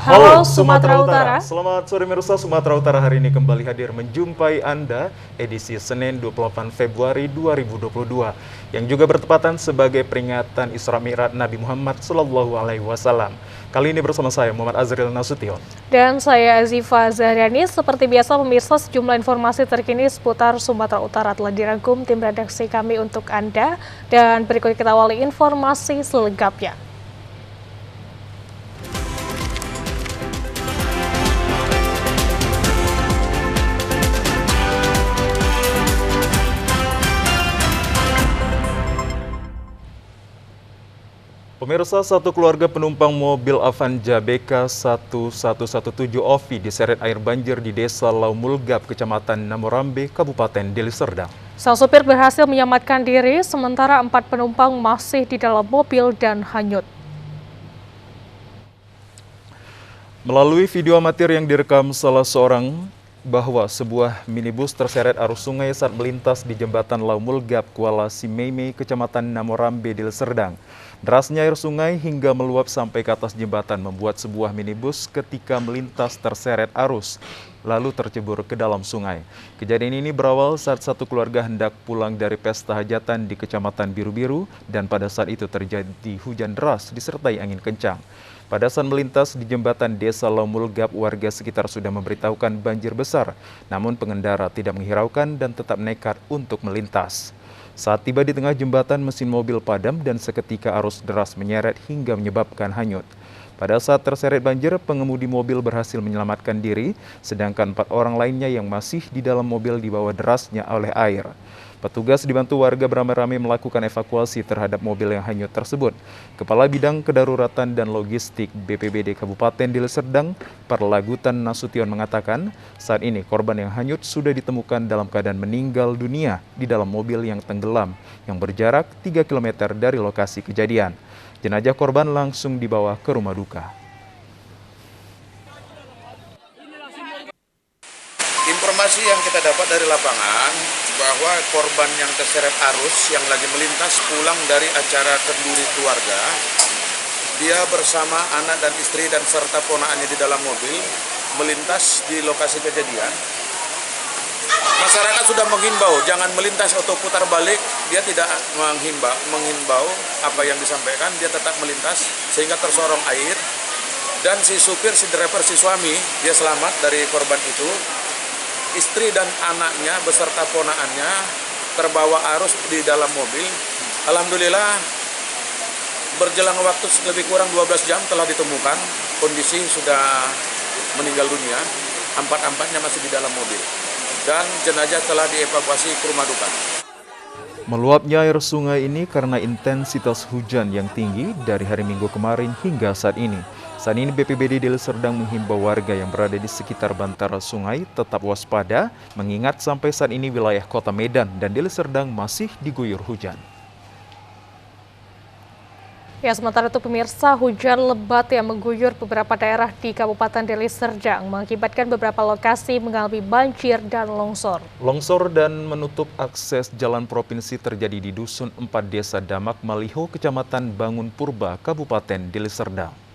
Halo Sumatera Utara. Selamat sore pemirsa. Sumatera Utara hari ini kembali hadir menjumpai Anda edisi Senin 28 Februari 2022 yang juga bertepatan sebagai peringatan Isra Mi'raj Nabi Muhammad SAW. Kali ini bersama saya Muhammad Azril Nasution Dan saya Azifa Zahriani. Seperti biasa pemirsa, sejumlah informasi terkini seputar Sumatera Utara telah dirangkum tim redaksi kami untuk Anda. Dan berikut kita awali informasi selengkapnya. Pemirsa, satu keluarga penumpang mobil Avanza BK 1117 OVI diseret air banjir di Desa Laumulgap, Kecamatan Namorambe, Kabupaten Deli Serdang. Sang sopir berhasil menyelamatkan diri, sementara 4 penumpang masih di dalam mobil dan hanyut. Melalui video amatir yang direkam salah seorang, bahwa sebuah minibus terseret arus sungai saat melintas di jembatan Laumulgap, Kuala Simeme, Kecamatan Namorambe, Deli Serdang. Derasnya air sungai hingga meluap sampai ke atas jembatan membuat sebuah minibus ketika melintas terseret arus, lalu tercebur ke dalam sungai. Kejadian ini berawal saat satu keluarga hendak pulang dari pesta hajatan di Kecamatan Biru-Biru dan pada saat itu terjadi hujan deras disertai angin kencang. Pada saat melintas di jembatan Desa Laumulgap, warga sekitar sudah memberitahukan banjir besar, namun pengendara tidak menghiraukan dan tetap nekat untuk melintas. Saat tiba di tengah jembatan, mesin mobil padam dan seketika arus deras menyeret hingga menyebabkan hanyut. Pada saat terseret banjir, pengemudi mobil berhasil menyelamatkan diri, sedangkan 4 orang lainnya yang masih di dalam mobil dibawa derasnya oleh air. Petugas dibantu warga beramai-ramai melakukan evakuasi terhadap mobil yang hanyut tersebut. Kepala Bidang Kedaruratan dan Logistik BPBD Kabupaten Deli Serdang, Parlagutan Nasution mengatakan, saat ini korban yang hanyut sudah ditemukan dalam keadaan meninggal dunia di dalam mobil yang tenggelam yang berjarak 3 km dari lokasi kejadian. Jenazah korban langsung dibawa ke rumah duka. Informasi yang kita dapat dari lapangan bahwa korban yang terseret arus yang lagi melintas pulang dari acara kenduri keluarga, dia bersama anak dan istri dan serta ponakannya di dalam mobil melintas di lokasi kejadian. Masyarakat sudah menghimbau jangan melintas atau putar balik, dia tidak menghimbau apa yang disampaikan, dia tetap melintas sehingga tersorong air. Dan si supir, si driver, si suami, dia selamat dari korban itu. Istri dan anaknya beserta ponakannya terbawa arus di dalam mobil. Alhamdulillah berjelang waktu lebih kurang 12 jam telah ditemukan, kondisi sudah meninggal dunia, 4-empatnya masih di dalam mobil. Dan jenazah telah dievakuasi ke rumah duka. Meluapnya air sungai ini karena intensitas hujan yang tinggi dari hari Minggu kemarin hingga saat ini. Saat ini BPBD Deli Serdang menghimbau warga yang berada di sekitar bantaran sungai tetap waspada, mengingat sampai saat ini wilayah Kota Medan dan Deli Serdang masih diguyur hujan. Ya, sementara itu pemirsa, hujan lebat yang mengguyur beberapa daerah di Kabupaten Deli Serdang mengakibatkan beberapa lokasi mengalami banjir dan longsor. Longsor dan menutup akses jalan provinsi terjadi di Dusun 4 Desa Damak Maliho, Kecamatan Bangun Purba, Kabupaten Deli Serdang.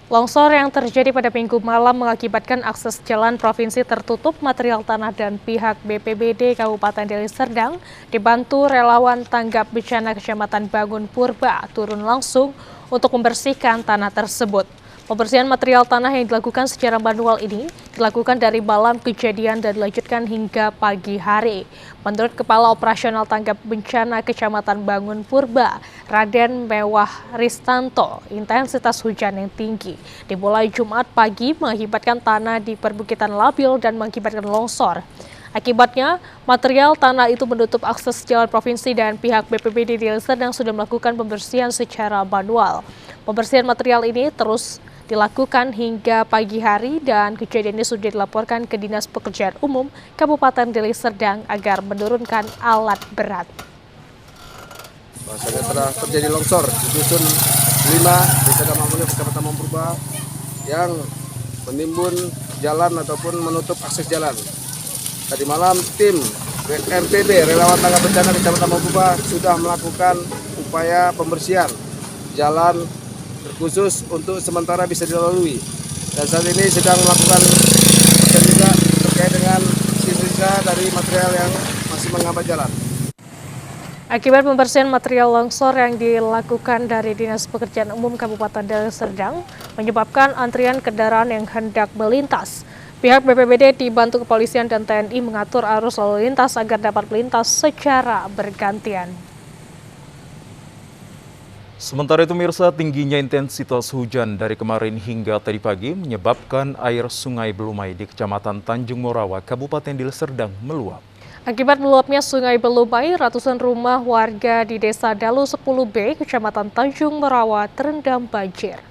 Longsor yang terjadi pada Minggu malam mengakibatkan akses jalan provinsi tertutup, material tanah dan pihak BPBD Kabupaten Deli Serdang dibantu relawan tanggap bencana Kecamatan Bangun Purba turun langsung untuk membersihkan tanah tersebut. Pembersihan material tanah yang dilakukan secara manual ini dilakukan dari malam kejadian dan dilanjutkan hingga pagi hari. Menurut Kepala Operasional Tanggap Bencana Kecamatan Bangun Purba, Raden Mewah Ristanto, intensitas hujan yang tinggi dimulai Jumat pagi mengakibatkan tanah di perbukitan labil dan mengakibatkan longsor. Akibatnya, material tanah itu menutup akses jalan provinsi dan pihak BPBD Deli Serdang sudah melakukan pembersihan secara manual. Pembersihan material ini terus dilakukan hingga pagi hari dan kejadian ini sudah dilaporkan ke Dinas Pekerjaan Umum Kabupaten Deli Serdang agar menurunkan alat berat. Bahasanya telah terjadi longsor di Dusun 5 Desa Damak Maliho, Kecamatan Bangun Purba yang menimbun jalan ataupun menutup akses jalan. Tadi malam tim RTB Relawan Tanggap Bencana Kecamatan Bangun Purba sudah melakukan upaya pembersihan jalan terkhusus untuk sementara bisa dilalui. Dan saat ini sedang melakukan pembersihan juga terkait dengan sisa dari material yang masih menghambat jalan. Akibat pembersihan material longsor yang dilakukan dari Dinas Pekerjaan Umum Kabupaten Deli Serdang menyebabkan antrian kendaraan yang hendak melintas. Pihak BPBD dibantu kepolisian dan TNI mengatur arus lalu lintas agar dapat melintas secara bergantian. Sementara itu, mirsa, tingginya intensitas hujan dari kemarin hingga tadi pagi menyebabkan air Sungai Belumai di Kecamatan Tanjung Morawa, Kabupaten Deli Serdang meluap. Akibat meluapnya Sungai Belumai, ratusan rumah warga di Desa Dalu 10B, Kecamatan Tanjung Morawa terendam banjir.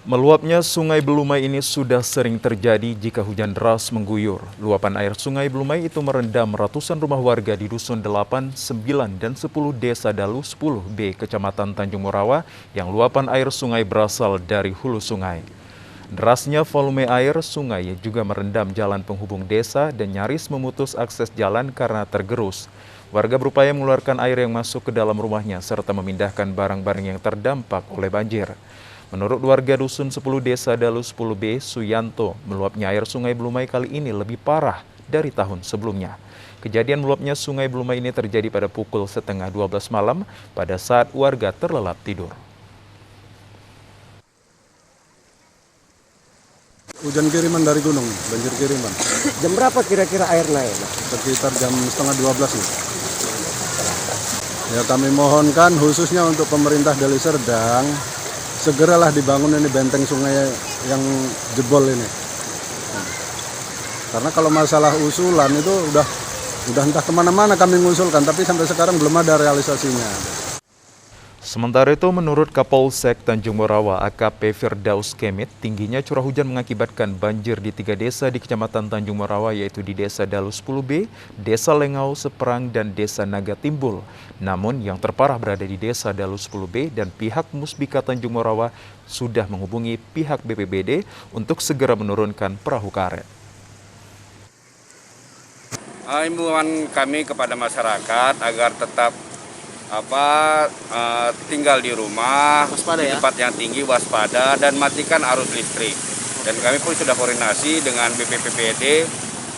Meluapnya Sungai Belumai ini sudah sering terjadi jika hujan deras mengguyur. Luapan air Sungai Belumai itu merendam ratusan rumah warga di Dusun 8, 9, dan 10 Desa Dalu 10B, Kecamatan Tanjung Morawa, yang luapan air sungai berasal dari hulu sungai. Derasnya volume air sungai juga merendam jalan penghubung desa dan nyaris memutus akses jalan karena tergerus. Warga berupaya mengeluarkan air yang masuk ke dalam rumahnya serta memindahkan barang-barang yang terdampak oleh banjir. Menurut warga Dusun 10 Desa Dalu 10B, Suyanto, meluapnya air Sungai Belumai kali ini lebih parah dari tahun sebelumnya. Kejadian meluapnya Sungai Belumai ini terjadi pada pukul setengah 12 malam pada saat warga terlelap tidur. Hujan kiriman dari gunung, banjir kiriman. Jam berapa kira-kira air naik? Sekitar jam setengah 12 nih. Ya kami mohonkan khususnya untuk pemerintah Deli Serdang, segeralah dibangun ini benteng sungai yang jebol ini. Karena kalau masalah usulan itu udah entah kemana-mana kami mengusulkan, tapi sampai sekarang belum ada realisasinya. Sementara itu, menurut Kapolsek Tanjung Morawa AKP Firdaus Kemit, tingginya curah hujan mengakibatkan banjir di 3 desa di Kecamatan Tanjung Morawa, yaitu di Desa Dalu 10B, Desa Lengau Seperang, dan Desa Naga Timbul. Namun, yang terparah berada di Desa Dalu 10B dan pihak Musbika Tanjung Morawa sudah menghubungi pihak BPBD untuk segera menurunkan perahu karet. Himbauan kami kepada masyarakat agar tetap tinggal di rumah, di tempat yang tinggi, waspada, dan matikan arus listrik. Dan kami pun sudah koordinasi dengan BPBD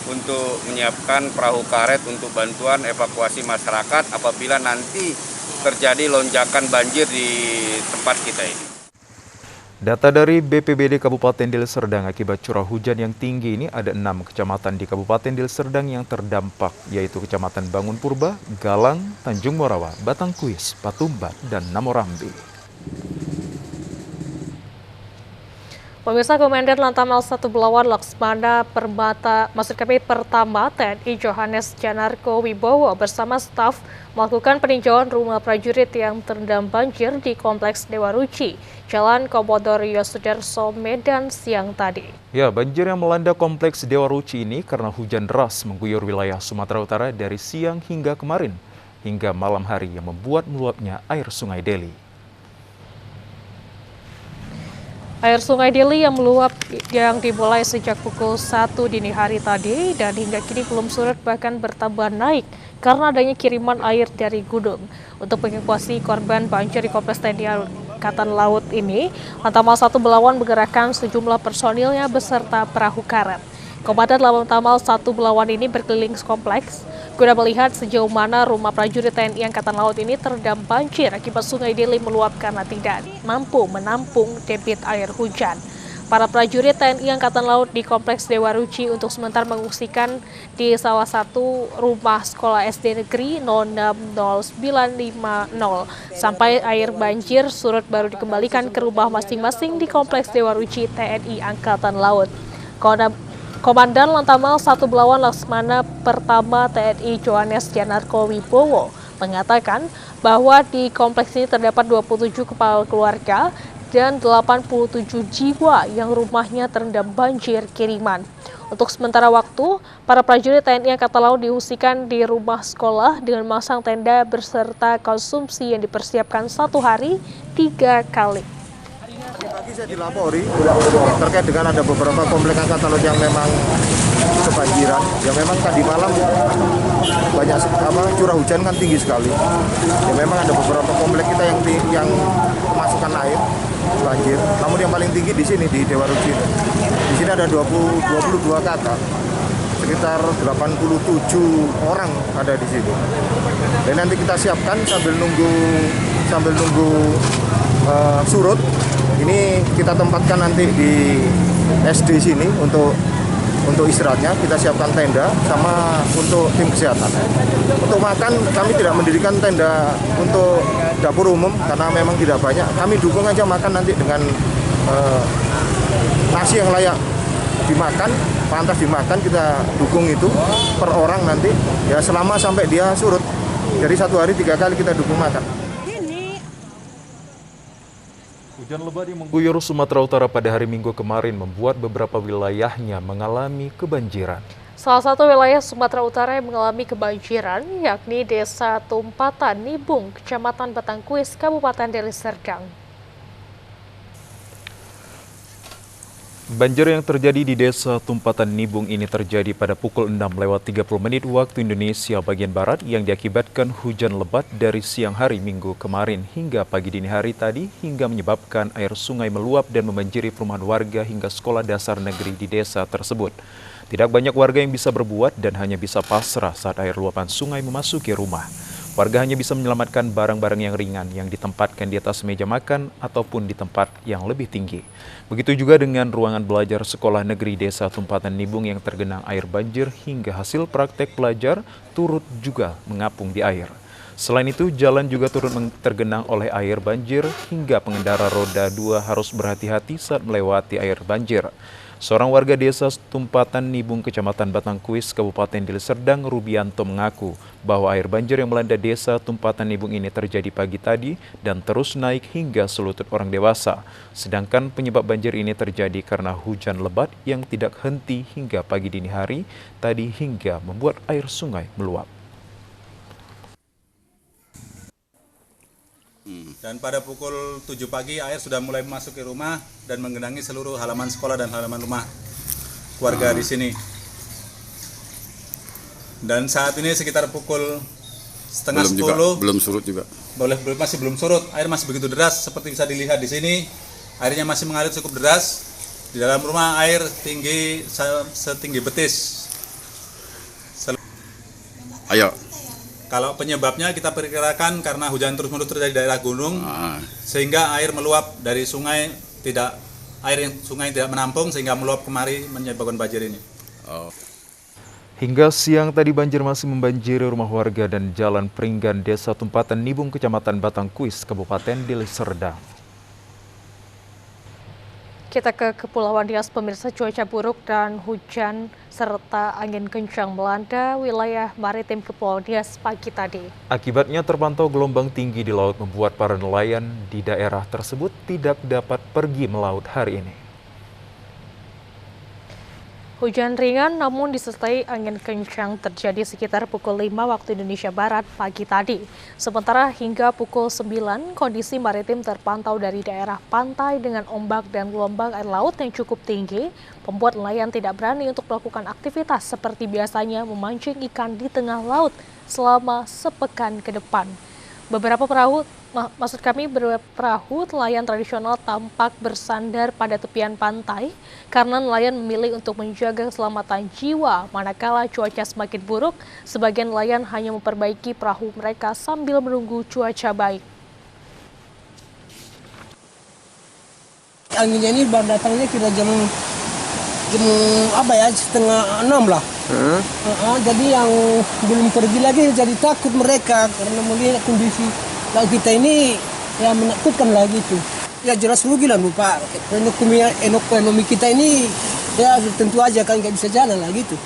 untuk menyiapkan perahu karet untuk bantuan evakuasi masyarakat apabila nanti terjadi lonjakan banjir di tempat kita ini. Data dari BPBD Kabupaten Deli Serdang, akibat curah hujan yang tinggi ini ada 6 kecamatan di Kabupaten Deli Serdang yang terdampak, yaitu Kecamatan Bangun Purba, Galang, Tanjung Morawa, Batangkuis, Patumbat, dan Namorambi. Pemirsa, Komandan Lantamal 1 Belawan Laksmana Pertama TNI Johannes Janarko Wibowo bersama staf melakukan peninjauan rumah prajurit yang terendam banjir di Kompleks Dewa Ruci, Jalan Komodor Yosudarso, Medan siang tadi. Ya, banjir yang melanda Kompleks Dewa Ruci ini karena hujan deras mengguyur wilayah Sumatera Utara dari siang hingga kemarin, hingga malam hari yang membuat meluapnya air Sungai Deli. Air Sungai Deli yang meluap yang dimulai sejak pukul 1 dini hari tadi dan hingga kini belum surut, bahkan bertambah naik karena adanya kiriman air dari gunung. Untuk mengevakuasi korban banjir di Kompleks TNI Angkatan Laut ini, Lantamal 1 Belawan menggerakkan sejumlah personilnya beserta perahu karet. Komandan Lantamal 1 Belawan ini berkeliling kompleks guna melihat sejauh mana rumah prajurit TNI Angkatan Laut ini terendam banjir akibat Sungai Deli meluap karena tidak mampu menampung debit air hujan. Para prajurit TNI Angkatan Laut di Kompleks Dewa Ruci untuk sementara mengungsikan di salah satu rumah sekolah SD Negeri 060950 sampai air banjir surut baru dikembalikan ke rumah masing-masing di Kompleks Dewa Ruci TNI Angkatan Laut. Komandan Lantamal 1 Belawan Laksmana Pertama TNI Johannes Janarko Wibowo mengatakan bahwa di kompleks ini terdapat 27 kepala keluarga dan 87 jiwa yang rumahnya terendam banjir kiriman. Untuk sementara waktu, para prajurit TNI Angkatan Laut diungsikan di rumah sekolah dengan masang tenda beserta konsumsi yang dipersiapkan 1 hari 3 kali. Pagi saya dilapori terkait dengan ada beberapa komplek Angkatan Laut yang memang kebanjiran. Ya memang tadi malam banyak curah hujan kan tinggi sekali. Ya memang ada beberapa komplek kita yang kemasukan air banjir. Namun yang paling tinggi di sini di Dewa Ruci. Di sini ada 22 kakak, sekitar 87 orang ada di sini. Dan nanti kita siapkan sambil nunggu surut. Ini kita tempatkan nanti di SD sini untuk istirahatnya. Kita siapkan tenda sama untuk tim kesehatan. Untuk makan kami tidak mendirikan tenda untuk dapur umum karena memang tidak banyak. Kami dukung aja makan nanti dengan nasi yang layak dimakan, pantas dimakan, kita dukung itu per orang nanti ya selama sampai dia surut. Jadi 1 hari 3 kali kita dukung makan. Hujan lebat yang mengguyur Sumatera Utara pada hari Minggu kemarin membuat beberapa wilayahnya mengalami kebanjiran. Salah satu wilayah Sumatera Utara yang mengalami kebanjiran yakni Desa Tumpatan Nibung, Kecamatan Batangkuis, Kabupaten Deli Serdang. Banjir yang terjadi di Desa Tumpatan Nibung ini terjadi pada pukul 6:30 waktu Indonesia bagian Barat yang diakibatkan hujan lebat dari siang hari Minggu kemarin hingga pagi dini hari tadi hingga menyebabkan air sungai meluap dan membanjiri perumahan warga hingga sekolah dasar negeri di desa tersebut. Tidak banyak warga yang bisa berbuat dan hanya bisa pasrah saat air luapan sungai memasuki rumah. Warga hanya bisa menyelamatkan barang-barang yang ringan yang ditempatkan di atas meja makan ataupun di tempat yang lebih tinggi. Begitu juga dengan ruangan belajar sekolah negeri Desa Tumpatan Nibung yang tergenang air banjir hingga hasil praktek pelajar turut juga mengapung di air. Selain itu, jalan juga turut tergenang oleh air banjir hingga pengendara roda 2 harus berhati-hati saat melewati air banjir. Seorang warga Desa Tumpatan Nibung, Kecamatan Batangkuis, Kabupaten Deli Serdang, Rubianto mengaku bahwa air banjir yang melanda Desa Tumpatan Nibung ini terjadi pagi tadi dan terus naik hingga selutut orang dewasa. Sedangkan penyebab banjir ini terjadi karena hujan lebat yang tidak henti hingga pagi dini hari tadi hingga membuat air sungai meluap. Dan pada pukul 7 pagi air sudah mulai masuk ke rumah dan menggenangi seluruh halaman sekolah dan halaman rumah warga di sini. Dan saat ini sekitar pukul setengah 10. Belum surut juga. Masih belum surut. Air masih begitu deras seperti bisa dilihat di sini. Airnya masih mengalir cukup deras. Di dalam rumah air tinggi setinggi betis. Ayo. Kalau penyebabnya kita perkirakan karena hujan terus-menerus terjadi di daerah gunung, sehingga air meluap dari sungai sungai tidak menampung sehingga meluap kemari menyebabkan banjir ini. Hingga siang tadi banjir masih membanjiri rumah warga dan jalan peringgan Desa Tumpatan Nibung, Kecamatan Batangkuis, Kabupaten Deli Serdang. Kita ke Kepulauan Riau, pemirsa. Cuaca buruk dan hujan serta angin kencang melanda wilayah maritim Kepulauan Riau pagi tadi. Akibatnya terpantau gelombang tinggi di laut membuat para nelayan di daerah tersebut tidak dapat pergi melaut hari ini. Hujan ringan namun disertai angin kencang terjadi sekitar pukul 5 waktu Indonesia Barat pagi tadi. Sementara hingga pukul 9 kondisi maritim terpantau dari daerah pantai dengan ombak dan gelombang air laut yang cukup tinggi, membuat nelayan tidak berani untuk melakukan aktivitas seperti biasanya memancing ikan di tengah laut selama sepekan ke depan. Beberapa perahu nelayan tradisional tampak bersandar pada tepian pantai karena nelayan memilih untuk menjaga keselamatan jiwa. Manakala cuaca semakin buruk, sebagian nelayan hanya memperbaiki perahu mereka sambil menunggu cuaca baik. Anginnya ini baru datangnya kira jam setengah 6 lah. Jadi yang belum pergi lagi jadi takut mereka karena melihat kondisi laut kita ini ya menakutkan lagi tuh. Ya jelas rugi lah Pak. Ekonomi kita ini ya tentu aja kan nggak bisa jalan lagi tuh.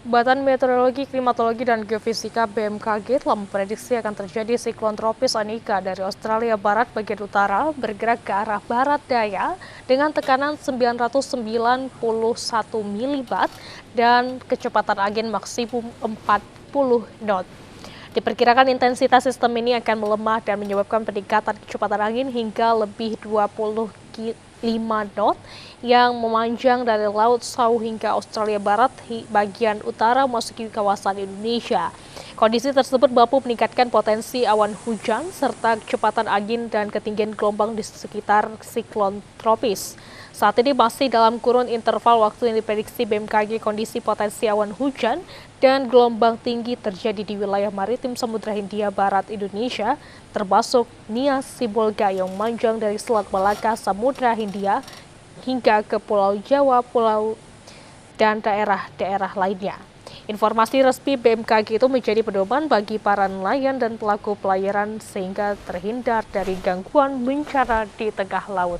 Badan Meteorologi, Klimatologi, dan Geofisika BMKG telah memprediksi akan terjadi siklon tropis Anika dari Australia Barat bagian utara bergerak ke arah barat daya dengan tekanan 991 milibat dan kecepatan angin maksimum 40 knot. Diperkirakan intensitas sistem ini akan melemah dan menyebabkan peningkatan kecepatan angin hingga lebih 25 knot yang memanjang dari Laut Shaw hingga Australia Barat bagian utara memasuki kawasan Indonesia. Kondisi tersebut mampu meningkatkan potensi awan hujan serta kecepatan angin dan ketinggian gelombang di sekitar siklon tropis. Saat ini masih dalam kurun interval waktu yang diprediksi BMKG kondisi potensi awan hujan dan gelombang tinggi terjadi di wilayah maritim Samudra Hindia Barat Indonesia, termasuk Nias Sibolga yang memanjang dari Selat Malaka, Samudra Hindia hingga ke Pulau Jawa, Pulau dan daerah-daerah lainnya. Informasi resmi BMKG itu menjadi pedoman bagi para nelayan dan pelaku pelayaran sehingga terhindar dari gangguan bencana di tengah laut.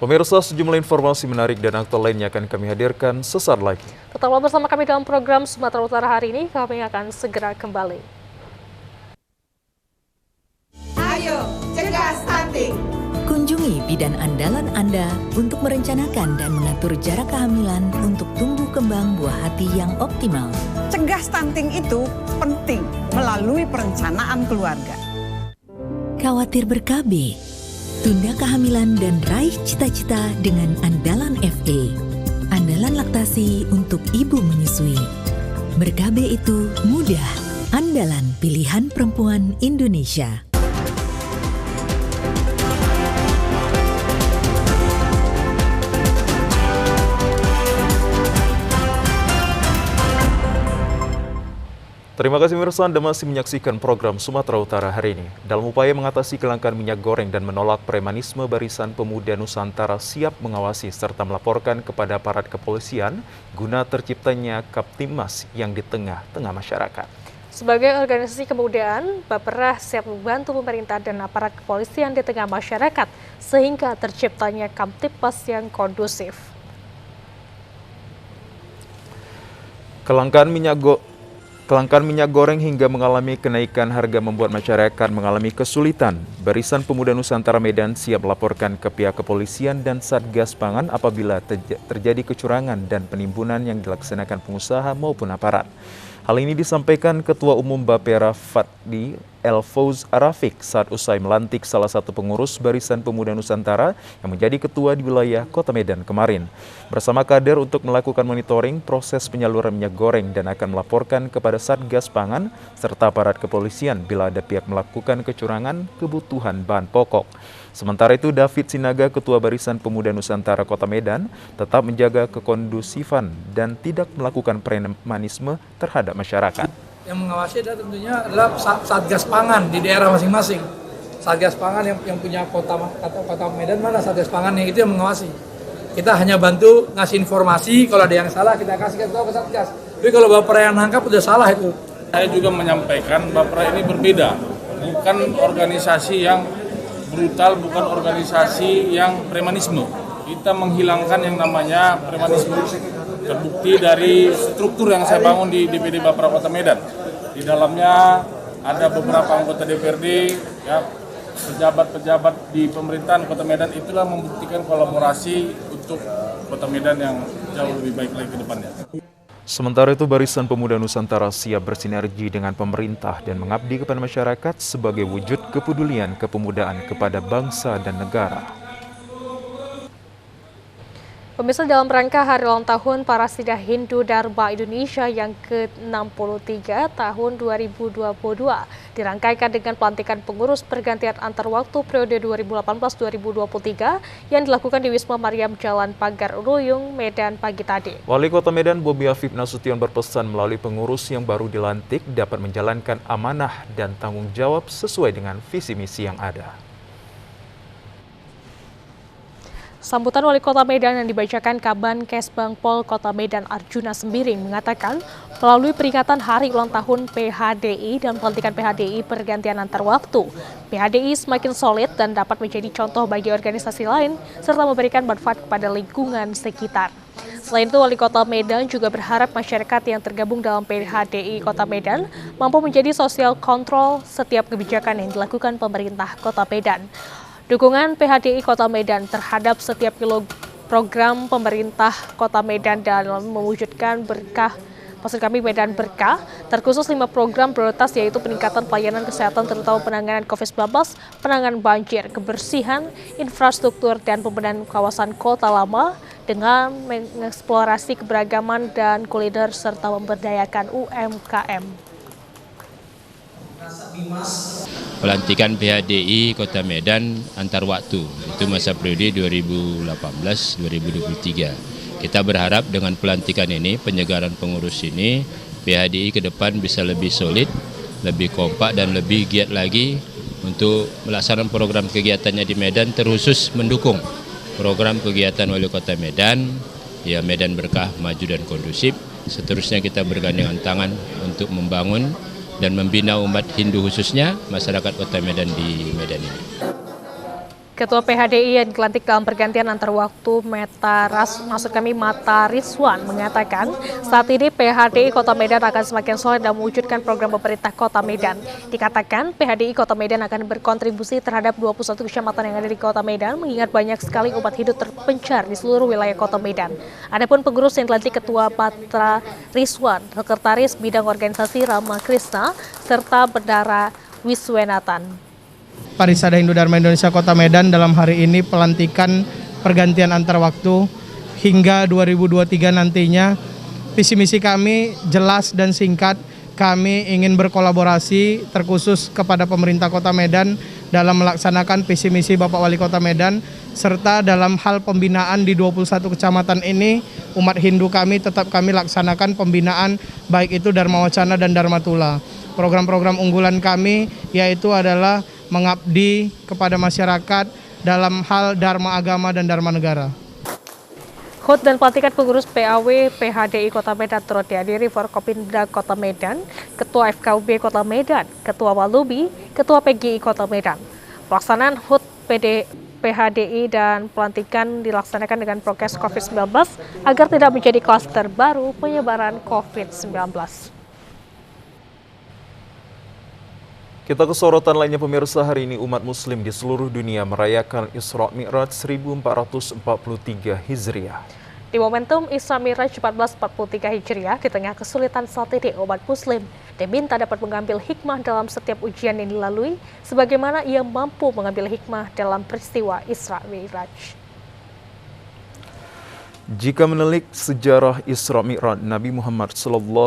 Pemirsa, sejumlah informasi menarik dan aktual lainnya akan kami hadirkan sesaat lagi. Tetaplah bersama kami dalam program Sumatera Utara hari ini, kami akan segera kembali. Ayo, cegah stunting! Kunjungi bidan andalan Anda untuk merencanakan dan mengatur jarak kehamilan untuk tumbuh kembang buah hati yang optimal. Cegah stunting itu penting melalui perencanaan keluarga. Khawatir ber-KB? Tunda kehamilan dan raih cita-cita dengan Andalan FE. Andalan laktasi untuk ibu menyusui. Ber-KB itu mudah. Andalan pilihan perempuan Indonesia. Terima kasih pemirsa, Anda masih menyaksikan program Sumatera Utara hari ini. Dalam upaya mengatasi kelangkaan minyak goreng dan menolak premanisme, Barisan Pemuda Nusantara siap mengawasi serta melaporkan kepada aparat kepolisian guna terciptanya Kaptimmas yang di tengah-tengah masyarakat. Sebagai organisasi kemudaan, Bapera siap membantu pemerintah dan aparat kepolisian di tengah masyarakat sehingga terciptanya Kaptimmas yang kondusif. Kelangkaan minyak goreng hingga mengalami kenaikan harga membuat masyarakat mengalami kesulitan. Barisan Pemuda Nusantara Medan siap melaporkan ke pihak kepolisian dan Satgas Pangan apabila terjadi kecurangan dan penimbunan yang dilaksanakan pengusaha maupun aparat. Hal ini disampaikan Ketua Umum Bapera Fadli Elfauz Arafik saat usai melantik salah satu pengurus Barisan Pemuda Nusantara yang menjadi ketua di wilayah Kota Medan kemarin. Bersama kader untuk melakukan monitoring proses penyaluran minyak goreng dan akan melaporkan kepada Satgas Pangan serta aparat kepolisian bila ada pihak melakukan kecurangan kebutuhan bahan pokok. Sementara itu, David Sinaga, Ketua Barisan Pemuda Nusantara Kota Medan, tetap menjaga kekondusifan dan tidak melakukan premanisme terhadap masyarakat. Yang mengawasi adalah Satgas Pangan di daerah masing-masing. Satgas Pangan yang punya kota Medan, mana Satgas Pangan yang itu yang mengawasi. Kita hanya bantu ngasih informasi, kalau ada yang salah kita kasih tahu ke Satgas. Tapi kalau Bapera yang nangkap udah salah itu. Saya juga menyampaikan Bapera ini berbeda, bukan organisasi yang brutal, bukan organisasi yang premanisme. Kita menghilangkan yang namanya premanisme. Terbukti dari struktur yang saya bangun di DPD Bapera Kota Medan. Di dalamnya ada beberapa anggota DPRD, ya, pejabat-pejabat di pemerintahan Kota Medan, itulah membuktikan kolaborasi untuk Kota Medan yang jauh lebih baik lagi ke depannya. Sementara itu, Barisan Pemuda Nusantara siap bersinergi dengan pemerintah dan mengabdi kepada masyarakat sebagai wujud kepedulian kepemudaan kepada bangsa dan negara. Pemirsa, dalam rangka Hari Ulang Tahun Parasida Hindu Dharma Indonesia yang ke-63 tahun 2022 dirangkaikan dengan pelantikan pengurus pergantian antar waktu periode 2018-2023 yang dilakukan di Wisma Maryam Jalan Pagar Ruyung, Medan pagi tadi. Wali Kota Medan Bobi Afif Nasution berpesan melalui pengurus yang baru dilantik dapat menjalankan amanah dan tanggung jawab sesuai dengan visi misi yang ada. Sambutan Wali Kota Medan yang dibacakan Kaban Kesbang Pol Kota Medan Arjuna Sembiring mengatakan melalui peringatan Hari Ulang Tahun PHDI dan pelantikan PHDI pergantian antar waktu, PHDI semakin solid dan dapat menjadi contoh bagi organisasi lain serta memberikan manfaat kepada lingkungan sekitar. Selain itu, Wali Kota Medan juga berharap masyarakat yang tergabung dalam PHDI Kota Medan mampu menjadi sosial kontrol setiap kebijakan yang dilakukan pemerintah Kota Medan. Dukungan PHDI Kota Medan terhadap setiap program pemerintah Kota Medan dalam mewujudkan Medan Berkah, terkhusus 5 program prioritas yaitu peningkatan pelayanan kesehatan terutama penanganan COVID-19, penanganan banjir, kebersihan, infrastruktur, dan pembenahan kawasan kota lama, dengan mengeksplorasi keberagaman dan kuliner serta memberdayakan UMKM. Pelantikan PHDI Kota Medan antar waktu, itu masa periode 2018-2023. Kita berharap dengan pelantikan ini, penyegaran pengurus ini, PHDI ke depan bisa lebih solid, lebih kompak dan lebih giat lagi untuk melaksanakan program kegiatannya di Medan, terkhusus mendukung program kegiatan Wali Kota Medan, ya Medan Berkah, Maju dan Kondusif. Seterusnya kita bergandengan tangan untuk membangun dan membina umat Hindu khususnya masyarakat Kota Medan di Medan ini. Ketua PHDI yang dilantik dalam pergantian antar waktu Mata Rizwan mengatakan saat ini PHDI Kota Medan akan semakin solid dalam mewujudkan program pemerintah Kota Medan. Dikatakan PHDI Kota Medan akan berkontribusi terhadap 21 kecamatan yang ada di Kota Medan, mengingat banyak sekali umat Hindu terpencar di seluruh wilayah Kota Medan. Adapun pengurus yang dilantik Ketua Mata Rizwan, Sekretaris Bidang Organisasi Rama Krishna, serta Bendara Wiswenatan. Parisada Hindu Dharma Indonesia Kota Medan dalam hari ini pelantikan pergantian antar waktu hingga 2023 nantinya. Visi misi kami jelas dan singkat. Kami ingin berkolaborasi terkhusus kepada pemerintah Kota Medan dalam melaksanakan visi misi Bapak Wali Kota Medan, serta dalam hal pembinaan di 21 kecamatan ini umat Hindu kami tetap kami laksanakan pembinaan baik itu Dharma Wacana dan Dharma Tula. Program-program unggulan kami yaitu adalah mengabdi kepada masyarakat dalam hal dharma agama dan dharma negara. HUT dan pelantikan pengurus PAW PHDI Kota Medan turut dihadiri Forkopimda Kota Medan, Ketua FKUB Kota Medan, Ketua Walubi, Ketua PGI Kota Medan. Pelaksanaan HUT PHDI dan pelantikan dilaksanakan dengan prokes COVID-19 agar tidak menjadi klaster baru penyebaran COVID-19. Kita ke sorotan lainnya pemirsa. Hari ini umat muslim di seluruh dunia merayakan Isra Mi'raj 1443 Hijriah. Di momentum Isra Mi'raj 1443 Hijriah, di tengah kesulitan saat ini umat muslim diminta dapat mengambil hikmah dalam setiap ujian yang dilalui, sebagaimana ia mampu mengambil hikmah dalam peristiwa Isra Mi'raj. Jika menelik sejarah Isra Mi'raj Nabi Muhammad SAW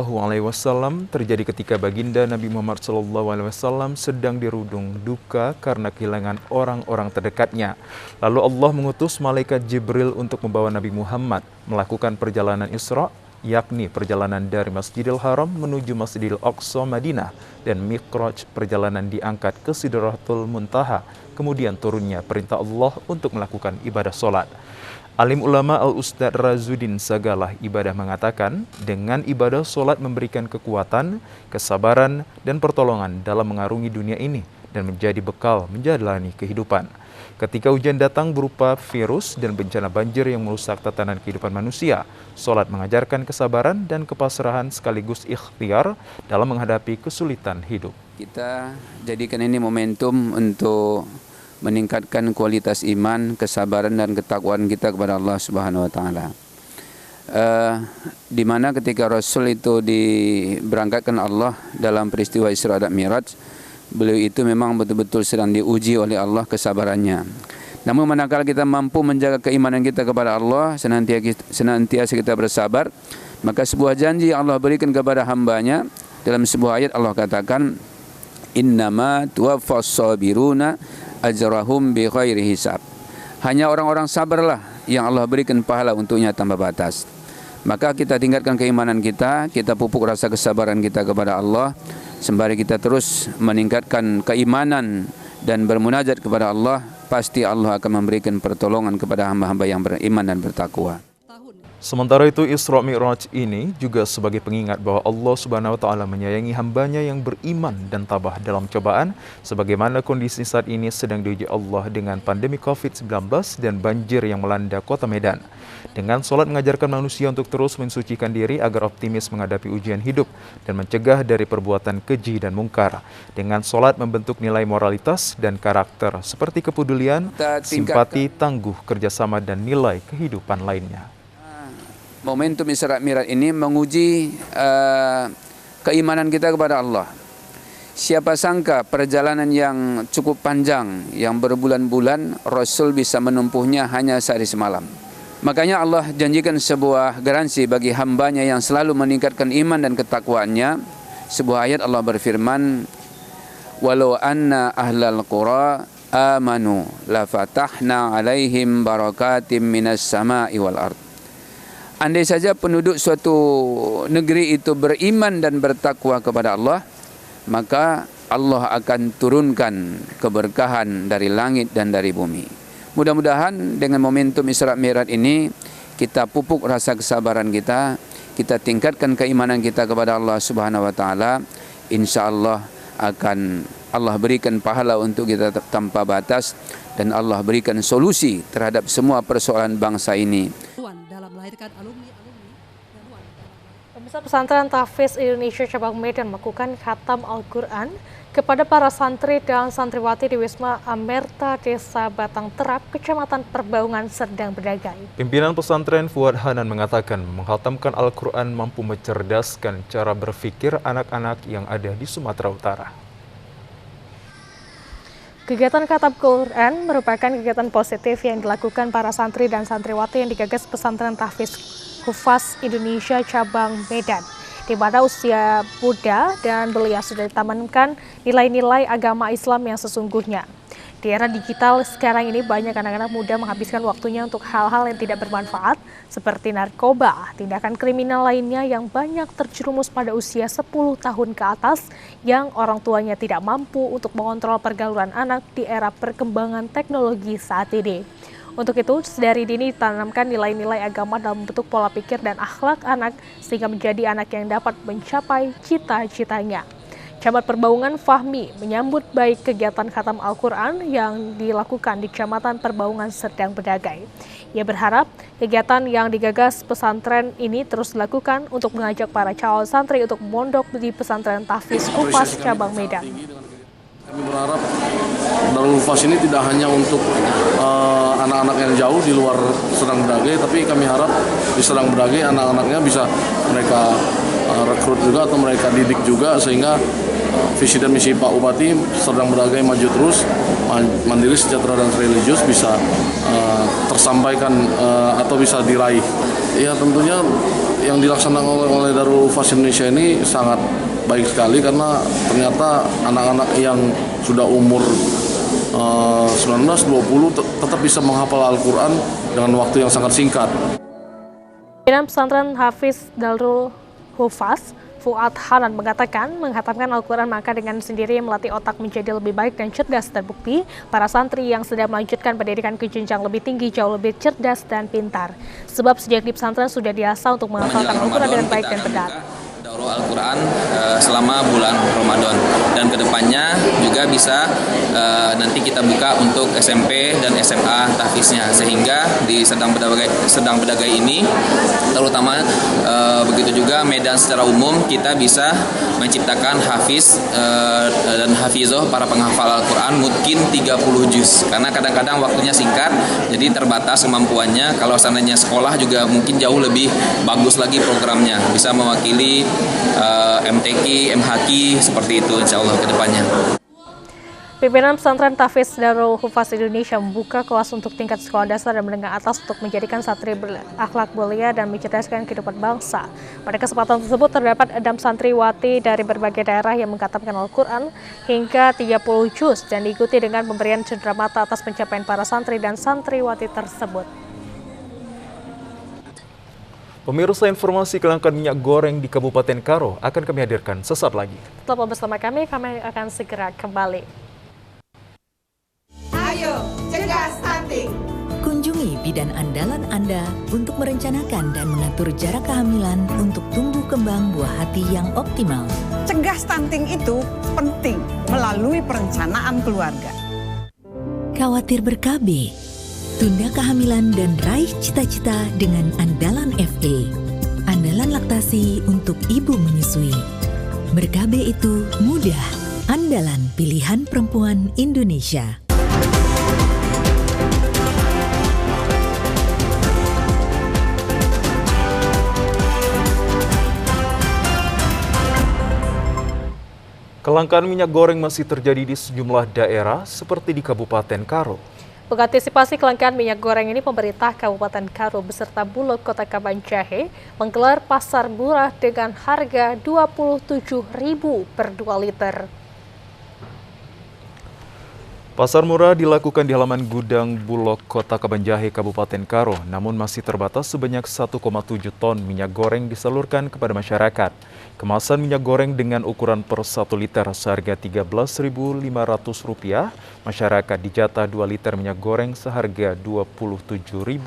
terjadi ketika baginda Nabi Muhammad SAW sedang dirudung duka karena kehilangan orang-orang terdekatnya. Lalu Allah mengutus malaikat Jibril untuk membawa Nabi Muhammad melakukan perjalanan Isra, yakni perjalanan dari Masjidil Haram menuju Masjidil Aqsa Madinah, dan Mi'raj perjalanan diangkat ke Sidratul Muntaha, kemudian turunnya perintah Allah untuk melakukan ibadah sholat. Alim ulama Al-Ustadz Razuddin Sagalah Ibadah mengatakan, dengan ibadah sholat memberikan kekuatan, kesabaran, dan pertolongan dalam mengarungi dunia ini dan menjadi bekal menjalani kehidupan. Ketika ujian datang berupa virus dan bencana banjir yang merusak tatanan kehidupan manusia, sholat mengajarkan kesabaran dan kepasrahan sekaligus ikhtiar dalam menghadapi kesulitan hidup. Kita jadikan ini momentum untuk meningkatkan kualitas iman, kesabaran dan ketakwaan kita kepada Allah Subhanahu wa taala. Di mana ketika Rasul itu diberangkatkan Allah dalam peristiwa Isra dan Mi'raj, beliau itu memang betul-betul sedang diuji oleh Allah kesabarannya. Namun manakala kita mampu menjaga keimanan kita kepada Allah, senantiasa kita bersabar, maka sebuah janji yang Allah berikan kepada hambanya dalam sebuah ayat Allah katakan, innama tuwaffas sabiruna ajrahum bi ghairi hisab. Hanya orang-orang sabarlah yang Allah berikan pahala untuknya tanpa batas. Maka kita tingkatkan keimanan kita pupuk rasa kesabaran kita kepada Allah, sembari kita terus meningkatkan keimanan dan bermunajat kepada Allah, pasti Allah akan memberikan pertolongan kepada hamba-hamba yang beriman dan bertakwa. Sementara itu, Isra Mi'raj ini juga sebagai pengingat bahwa Allah Subhanahu wa taala menyayangi hambanya yang beriman dan tabah dalam cobaan, sebagaimana kondisi saat ini sedang diuji Allah dengan pandemi COVID-19 dan banjir yang melanda Kota Medan. Dengan sholat mengajarkan manusia untuk terus mensucikan diri agar optimis menghadapi ujian hidup dan mencegah dari perbuatan keji dan mungkar. Dengan sholat membentuk nilai moralitas dan karakter seperti kepedulian, simpati, tangguh, kerjasama, dan nilai kehidupan lainnya. Momentum Isra Mi'raj ini menguji keimanan kita kepada Allah. Siapa sangka perjalanan yang cukup panjang, yang berbulan-bulan, Rasul bisa menempuhnya hanya sehari semalam. Makanya Allah janjikan sebuah garansi bagi hambanya yang selalu meningkatkan iman dan ketakwaannya. Sebuah ayat Allah berfirman, walau anna ahlal qura amanu la fatahna alaihim barakatim minas sama'i wal ard. Andai saja penduduk suatu negeri itu beriman dan bertakwa kepada Allah, maka Allah akan turunkan keberkahan dari langit dan dari bumi. Mudah-mudahan dengan momentum Isra Mi'raj ini kita pupuk rasa kesabaran kita tingkatkan keimanan kita kepada Allah Subhanahu wa taala. Insyaallah akan Allah berikan pahala untuk kita tanpa batas dan Allah berikan solusi terhadap semua persoalan bangsa ini. Pemirsa, Pesantren Tahfiz Indonesia Cabang Medan melakukan khatam Al-Quran kepada para santri dan santriwati di Wisma Amerta Desa Batang Terap, Kecamatan Perbaungan, Serdang Bedagai. Pimpinan pesantren Fuad Hanan mengatakan menghatamkan Al-Quran mampu mencerdaskan cara berpikir anak-anak yang ada di Sumatera Utara. Kegiatan khatam Quran merupakan kegiatan positif yang dilakukan para santri dan santriwati yang digagas Pesantren Tahfiz Hufaz Indonesia Cabang Medan, di mana usia muda dan belia sudah ditanamkan nilai-nilai agama Islam yang sesungguhnya. Di era digital sekarang ini banyak anak-anak muda menghabiskan waktunya untuk hal-hal yang tidak bermanfaat seperti narkoba, tindakan kriminal lainnya yang banyak terjerumus pada usia 10 tahun ke atas yang orang tuanya tidak mampu untuk mengontrol pergaulan anak di era perkembangan teknologi saat ini. Untuk itu, dari dini ditanamkan nilai-nilai agama dalam bentuk pola pikir dan akhlak anak sehingga menjadi anak yang dapat mencapai cita-citanya. Camat Perbaungan Fahmi menyambut baik kegiatan khatam Al-Quran yang dilakukan di Kecamatan Perbaungan Serdang Bedagai. Ia berharap kegiatan yang digagas pesantren ini terus dilakukan untuk mengajak para calon santri untuk mondok di Pesantren Tahfiz Hufaz Cabang Medan. Kami berharap Darul Hufaz ini tidak hanya untuk anak-anak yang jauh di luar Serdang Bedagai, tapi kami harap di Serdang Bedagai anak-anaknya bisa mereka rekrut juga atau mereka didik juga sehingga visi dan misi Pak Bupati Serdang Bedagai maju terus, mandiri, sejahtera dan religius bisa tersampaikan atau bisa diraih. Ya tentunya yang dilaksanakan oleh Darul Hufaz Indonesia ini sangat baik sekali karena ternyata anak-anak yang sudah umur 19-20 tetap bisa menghafal Al-Quran dengan waktu yang sangat singkat. Pimpinan Pesantren Hafiz Darul Hufaz Fuad Hanan mengatakan menghatamkan Al-Quran maka dengan sendiri melatih otak menjadi lebih baik dan cerdas. Terbukti para santri yang sedang melanjutkan pendidikan ke jenjang lebih tinggi jauh lebih cerdas dan pintar. Sebab sejak di pesantren sudah diasah untuk menghafalkan Al-Quran dengan baik dan benar. Daurah Al-Quran selama bulan Ramadan dan kedepannya juga bisa nanti kita buka untuk SMP dan SMA tahfiznya sehingga di Serdang Bedagai ini terutama begitu juga Medan secara umum kita bisa menciptakan hafiz dan hafizoh para penghafal Al-Quran mungkin 30 juz karena kadang-kadang waktunya singkat jadi terbatas kemampuannya. Kalau seandainya sekolah juga mungkin jauh lebih bagus lagi programnya bisa mewakili MTQ, MHQ seperti itu insya Allah ke depannya. Pimpinan Pesantren Tahfiz Darul Hufaz Indonesia membuka kelas untuk tingkat sekolah dasar dan menengah atas untuk menjadikan santri berakhlak mulia dan mencerdaskan kehidupan bangsa. Pada kesempatan tersebut terdapat 6 santriwati dari berbagai daerah yang menghatamkan Al-Quran hingga 30 juz dan diikuti dengan pemberian cenderamata atas pencapaian para santri dan santriwati tersebut. Pemirsa, informasi kelangkaan minyak goreng di Kabupaten Karo akan kami hadirkan sesaat lagi. Tetap bersama kami akan segera kembali. Ayo, cegah stunting. Kunjungi bidan andalan Anda untuk merencanakan dan mengatur jarak kehamilan untuk tumbuh kembang buah hati yang optimal. Cegah stunting itu penting melalui perencanaan keluarga. Khawatir ber-KB? Tunda kehamilan dan raih cita-cita dengan Andalan FA. Andalan laktasi untuk ibu menyusui. Ber-KB itu mudah. Andalan pilihan perempuan Indonesia. Kelangkaan minyak goreng masih terjadi di sejumlah daerah seperti di Kabupaten Karo. Mengantisipasi kelangkaan minyak goreng ini, pemerintah Kabupaten Karo beserta Bulog Kota Kabanjahe menggelar pasar murah dengan harga Rp27.000 per 2 liter. Pasar murah dilakukan di halaman gudang Bulog Kota Kabanjahe, Kabupaten Karo, namun masih terbatas sebanyak 1,7 ton minyak goreng disalurkan kepada masyarakat. Kemasan minyak goreng dengan ukuran per 1 liter seharga Rp13.500, masyarakat dijatah 2 liter minyak goreng seharga Rp27.000.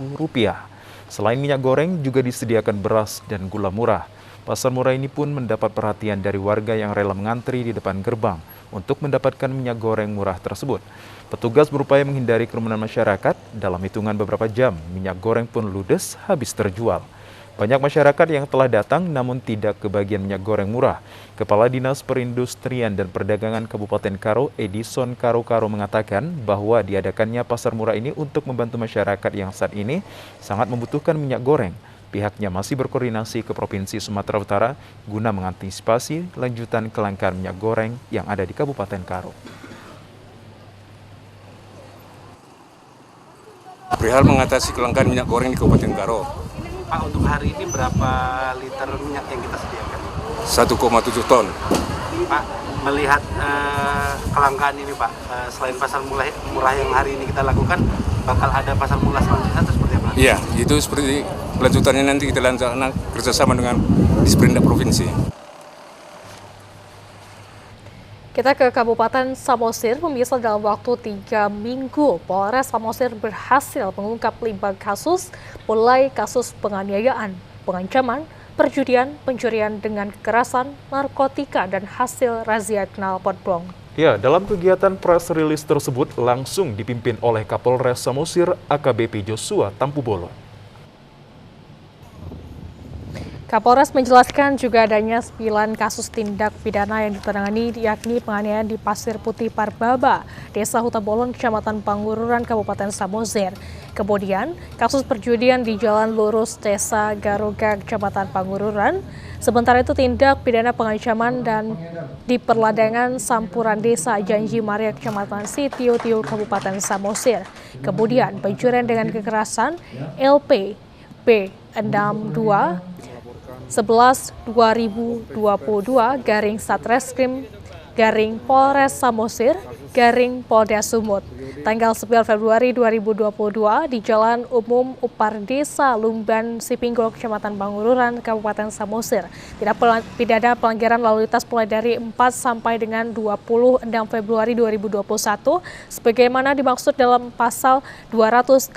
Selain minyak goreng, juga disediakan beras dan gula murah. Pasar murah ini pun mendapat perhatian dari warga yang rela mengantri di depan gerbang untuk mendapatkan minyak goreng murah tersebut. Petugas berupaya menghindari kerumunan masyarakat. Dalam hitungan beberapa jam, minyak goreng pun ludes habis terjual. Banyak masyarakat yang telah datang namun tidak kebagian minyak goreng murah. Kepala Dinas Perindustrian dan Perdagangan Kabupaten Karo, Edison Karo mengatakan bahwa diadakannya pasar murah ini untuk membantu masyarakat yang saat ini sangat membutuhkan minyak goreng. Pihaknya masih berkoordinasi ke Provinsi Sumatera Utara guna mengantisipasi lanjutan kelangkaan minyak goreng yang ada di Kabupaten Karo. Perihal mengatasi kelangkaan minyak goreng di Kabupaten Karo. Pak, untuk hari ini berapa liter minyak yang kita sediakan? 1,7 ton. Pak, melihat kelangkaan ini Pak, selain pasar murah yang hari ini kita lakukan, bakal ada pasar murah selanjutnya atau seperti apa? Iya, itu seperti kelanjutannya nanti kita lanjutkan kerjasama dengan Disperindak Provinsi. Kita ke Kabupaten Samosir, pemirsa. Dalam waktu 3 minggu, Polres Samosir berhasil mengungkap 5 kasus, mulai kasus penganiayaan, pengancaman, perjudian, pencurian dengan kekerasan, narkotika, dan hasil razia knalpot blong. Ya, dalam kegiatan press release tersebut langsung dipimpin oleh Kapolres Samosir AKBP Joshua Tampubolon. Kapolres menjelaskan juga adanya 9 kasus tindak pidana yang ditangani, yakni penganiayaan di Pasir Putih Parbaba, Desa Hutabolon, Kecamatan Pangururan, Kabupaten Samosir. Kemudian, kasus perjudian di Jalan Lurus, Desa Garuga, Kecamatan Pangururan. Sementara itu, tindak pidana pengancaman dan di Perladangan Sampuran Desa Janji Maria, Kecamatan Sitio-Tio, Kabupaten Samosir. Kemudian, pencurian dengan kekerasan LP B62 11/2022 garing Satreskrim garing Polres Samosir garing Polda Sumut tanggal 9 Februari 2022 di Jalan Umum Upar Desa Lumban Sipinggol, Kecamatan Pangururan, Kabupaten Samosir. Tidak pidana pelanggaran lalu lintas mulai dari 4 sampai dengan 26 Februari 2021 sebagaimana dimaksud dalam pasal 285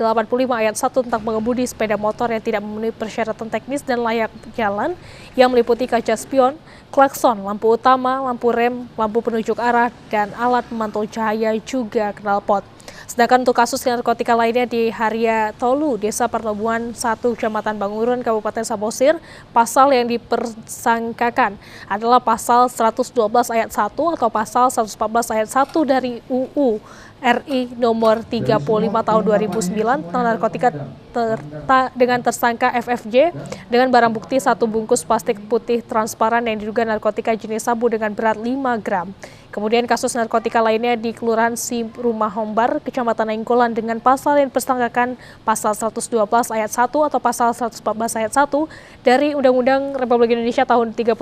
ayat 1 tentang mengemudi sepeda motor yang tidak memenuhi persyaratan teknis dan layak jalan yang meliputi kaca spion, klakson, lampu utama, lampu rem, lampu penunjuk arah, dan alat pemantau cahaya juga knalpot. Sedangkan untuk kasus narkotika lainnya di Haria Tolu, Desa Pertemuan 1, Kecamatan Pangururan, Kabupaten Samosir, pasal yang dipersangkakan adalah pasal 112 ayat 1 atau pasal 114 ayat 1 dari UU RI nomor 35 tahun 2009 tentang narkotika dengan tersangka FFJ dengan barang bukti 1 bungkus plastik putih transparan yang diduga narkotika jenis sabu dengan berat 5 gram. Kemudian kasus narkotika lainnya di Kelurahan Si Rumah Hombar, Kecamatan Nainggolan dengan pasal yang dipersangkakan pasal 112 ayat 1 atau pasal 114 ayat 1 dari Undang-Undang Republik Indonesia tahun 35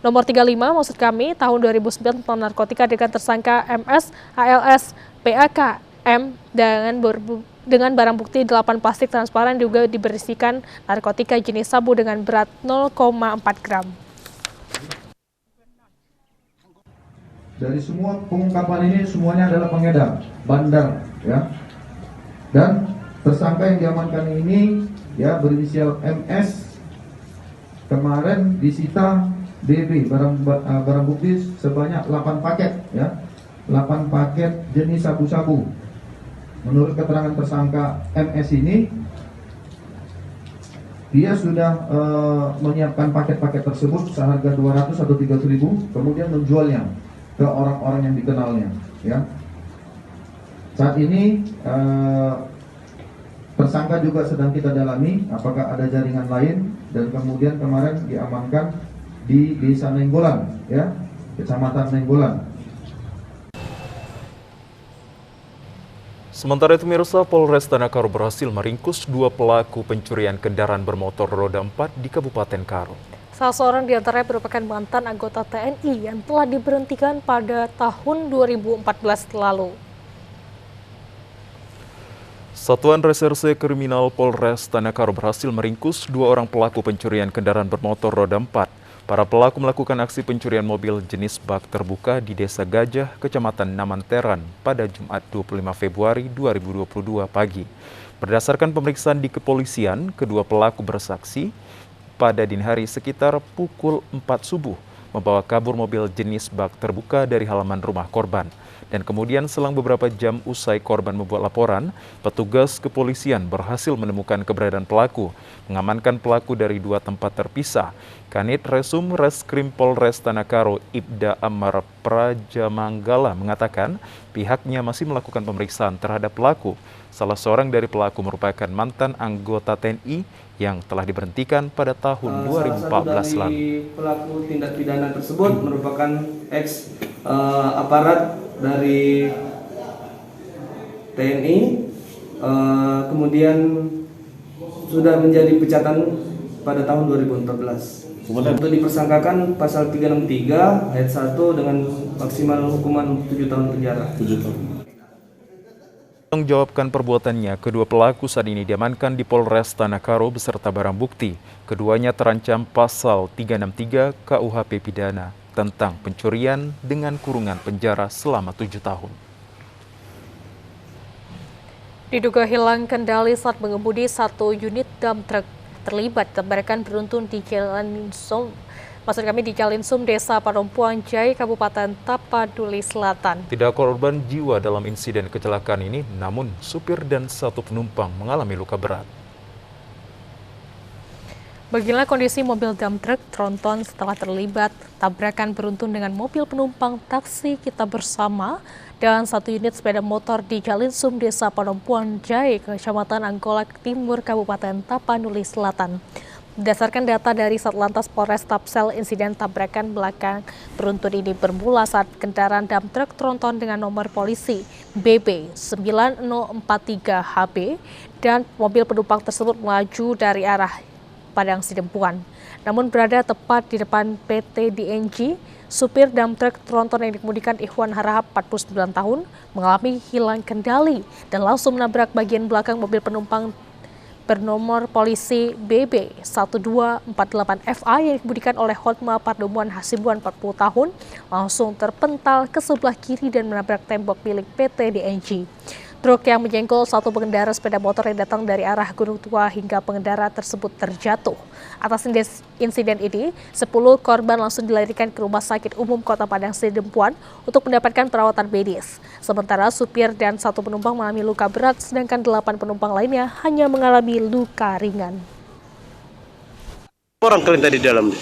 nomor 35 maksud kami tahun 2009 tentang narkotika dengan tersangka MS, ALS, PAK, M dengan barang bukti 8 plastik transparan juga diberisikan narkotika jenis sabu dengan berat 0,4 gram. Dari semua pengungkapan ini semuanya adalah pengedar, bandar, ya. Dan tersangka yang diamankan ini ya berinisial MS. Kemarin disita BB barang bukti sebanyak 8 paket, ya. 8 paket jenis sabu-sabu. Menurut keterangan tersangka MS ini, dia sudah menyiapkan paket-paket tersebut seharga 200 atau 300.000, kemudian menjualnya ke orang-orang yang dikenalnya, ya. Saat ini tersangka juga sedang kita dalami apakah ada jaringan lain, dan kemudian kemarin diamankan di Desa Nainggolan, ya, Kecamatan Nainggolan. Sementara itu pemirsa, Polres Tanah Karo berhasil meringkus 2 pelaku pencurian kendaraan bermotor roda 4 di Kabupaten Karo. Salah seorang di antaranya merupakan mantan anggota TNI yang telah diberhentikan pada tahun 2014 lalu. Satuan Reserse Kriminal Polres Tanah Karo berhasil meringkus 2 orang pelaku pencurian kendaraan bermotor roda 4. Para pelaku melakukan aksi pencurian mobil jenis bak terbuka di Desa Gajah, Kecamatan Namanteran pada Jumat 25 Februari 2022 pagi. Berdasarkan pemeriksaan di kepolisian, kedua pelaku bersaksi pada dini hari sekitar pukul 4 subuh membawa kabur mobil jenis bak terbuka dari halaman rumah korban. Dan kemudian selang beberapa jam usai korban membuat laporan, petugas kepolisian berhasil menemukan keberadaan pelaku, mengamankan pelaku dari 2 tempat terpisah. Kanit Resum Reskrim Polres Tanah Karo Ibda Amar Prajamanggala mengatakan pihaknya masih melakukan pemeriksaan terhadap pelaku. Salah seorang dari pelaku merupakan mantan anggota TNI yang telah diberhentikan pada tahun 2014 lalu. Pelaku tindak pidana tersebut merupakan ex aparat dari TNI, kemudian sudah menjadi pecatan pada tahun 2014. Untuk dipersangkakan pasal 363 ayat 1 dengan maksimal hukuman 7 tahun penjara. 7 tahun. Menjawabkan perbuatannya, kedua pelaku saat ini diamankan di Polres Tanah Karo beserta barang bukti. Keduanya terancam pasal 363 KUHP pidana tentang pencurian dengan kurungan penjara selama 7 tahun. Diduga hilang kendali saat mengemudi 1 unit dump truck terlibat tabrakan beruntun di Jalan Sum, Desa Parompuang Jai, Kabupaten Tapanuli Selatan. Tidak korban jiwa dalam insiden kecelakaan ini, namun supir dan 1 penumpang mengalami luka berat. Beginilah kondisi mobil dump truck tronton setelah terlibat tabrakan beruntun dengan mobil penumpang taksi Kita Bersama dan 1 unit sepeda motor di Jalan Sum, Desa Parompuang Jai, Kecamatan Anggolak Timur, Kabupaten Tapanuli Selatan. Berdasarkan data dari Satlantas Polres Tapsel, insiden tabrakan belakang beruntun ini bermula saat kendaraan dump truck tronton dengan nomor polisi BB 9043HB dan mobil penumpang tersebut melaju dari arah Padang Sidempuan. Namun berada tepat di depan PT DNG, supir dump truck tronton yang dikemudikan Ikhwan Harahap 49 tahun mengalami hilang kendali dan langsung menabrak bagian belakang mobil penumpang bernomor polisi BB 1248FA yang dikemudikan oleh Hotma Pardomuan Hasibuan 40 tahun langsung terpental ke sebelah kiri dan menabrak tembok milik PT DNG. Truk yang menyenggol 1 pengendara sepeda motor yang datang dari arah Gunung Tua hingga pengendara tersebut terjatuh. Atas insiden ini, 10 korban langsung dilarikan ke Rumah Sakit Umum Kota Padang Sidempuan untuk mendapatkan perawatan medis. Sementara supir dan 1 penumpang mengalami luka berat, sedangkan 8 penumpang lainnya hanya mengalami luka ringan. Orang kalian tadi di dalam?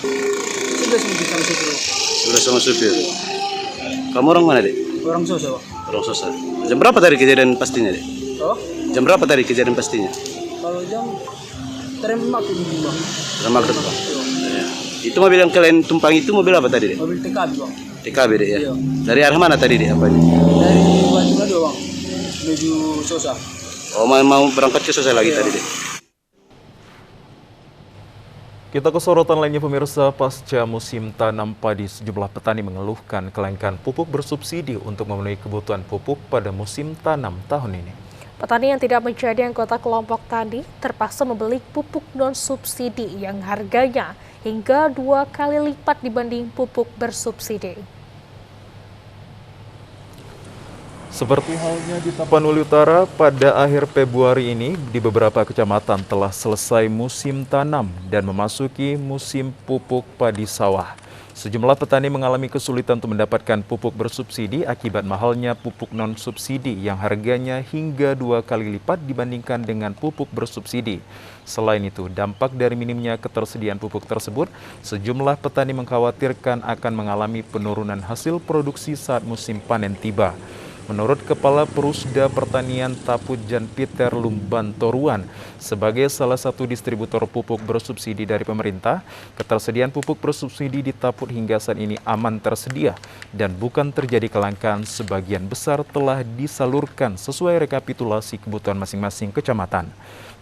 Sudah sama supir. Kamu orang mana, Dek? Orang Sosa, Pak. Orang Sosa. Jam berapa tadi kejadian pastinya, Dek? Oh? Jam berapa tadi kejadian pastinya? Kalau jam maghrib, Bang. Maghrib, Bang. Ya. Itu mobil yang kalian tumpang itu mobil apa tadi, Dek? Mobil TKB, Bang. TKB, Dek, ya? Iya. Dari arah mana tadi, Dek? Apanya? Dari Batu Nado, Bang. Menuju Sosa. Oh, mau berangkat ke Sosa lagi tadi, Dek? Kita ke sorotan lainnya pemirsa, pasca musim tanam padi, sejumlah petani mengeluhkan kelangkaan pupuk bersubsidi untuk memenuhi kebutuhan pupuk pada musim tanam tahun ini. Petani yang tidak menjadi anggota kelompok tani terpaksa membeli pupuk non-subsidi yang harganya hingga 2 kali lipat dibanding pupuk bersubsidi. Seperti halnya di Tapanuli Utara, pada akhir Februari ini di beberapa kecamatan telah selesai musim tanam dan memasuki musim pupuk padi sawah. Sejumlah petani mengalami kesulitan untuk mendapatkan pupuk bersubsidi akibat mahalnya pupuk non-subsidi yang harganya hingga 2 kali lipat dibandingkan dengan pupuk bersubsidi. Selain itu, dampak dari minimnya ketersediaan pupuk tersebut, sejumlah petani mengkhawatirkan akan mengalami penurunan hasil produksi saat musim panen tiba. Menurut Kepala Perusda Pertanian Taput Jan Peter Lumbantoruan, sebagai salah satu distributor pupuk bersubsidi dari pemerintah, ketersediaan pupuk bersubsidi di Taput hingga saat ini aman tersedia dan bukan terjadi kelangkaan. Sebagian besar telah disalurkan sesuai rekapitulasi kebutuhan masing-masing kecamatan.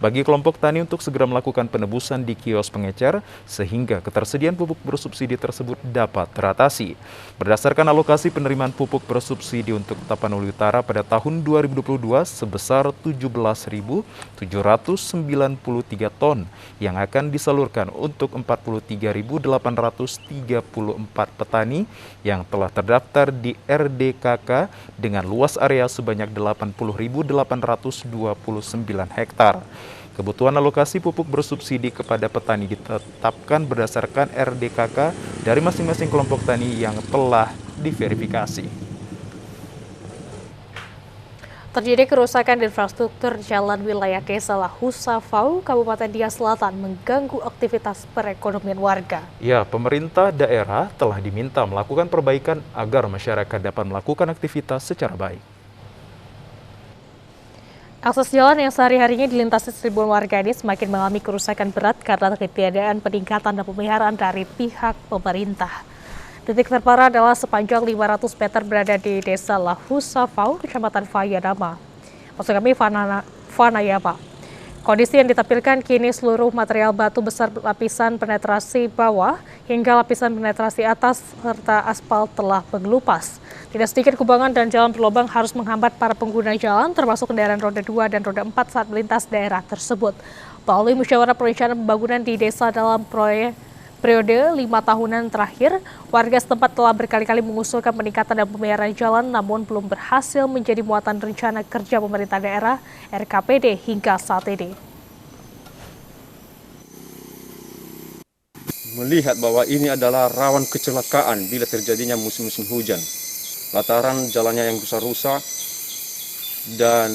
Bagi kelompok tani untuk segera melakukan penebusan di kios pengecer sehingga ketersediaan pupuk bersubsidi tersebut dapat teratasi. Berdasarkan alokasi penerimaan pupuk bersubsidi untuk Tapanuli Utara pada tahun 2022 sebesar 17.793 ton yang akan disalurkan untuk 43.834 petani yang telah terdaftar di RDKK dengan luas area sebanyak 80.829 hektar. Kebutuhan alokasi pupuk bersubsidi kepada petani ditetapkan berdasarkan RDKK dari masing-masing kelompok tani yang telah diverifikasi. Terjadi kerusakan infrastruktur jalan wilayah Desa Lahusafau, Kabupaten Dia Selatan mengganggu aktivitas perekonomian warga. Ya, pemerintah daerah telah diminta melakukan perbaikan agar masyarakat dapat melakukan aktivitas secara baik. Akses jalan yang sehari-harinya dilintasi ribuan warga ini semakin mengalami kerusakan berat karena ketiadaan peningkatan dan pemeliharaan dari pihak pemerintah. Titik terparah adalah sepanjang 500 meter berada di Desa Lahusafau, Kecamatan Fayanama. Maksud kami Fanayama. Kondisi yang ditampilkan kini seluruh material batu besar lapisan penetrasi bawah hingga lapisan penetrasi atas serta aspal telah mengelupas. Tidak sedikit kubangan dan jalan berlubang harus menghambat para pengguna jalan termasuk kendaraan roda 2 dan roda 4 saat melintas daerah tersebut. Melalui musyawarah perencanaan pembangunan di desa dalam periode 5 tahunan terakhir, warga setempat telah berkali-kali mengusulkan peningkatan dan pemeliharaan jalan namun belum berhasil menjadi muatan rencana kerja pemerintah daerah RKPD hingga saat ini. Melihat bahwa ini adalah rawan kecelakaan bila terjadinya musim-musim hujan. Lantaran jalannya yang rusak-rusak dan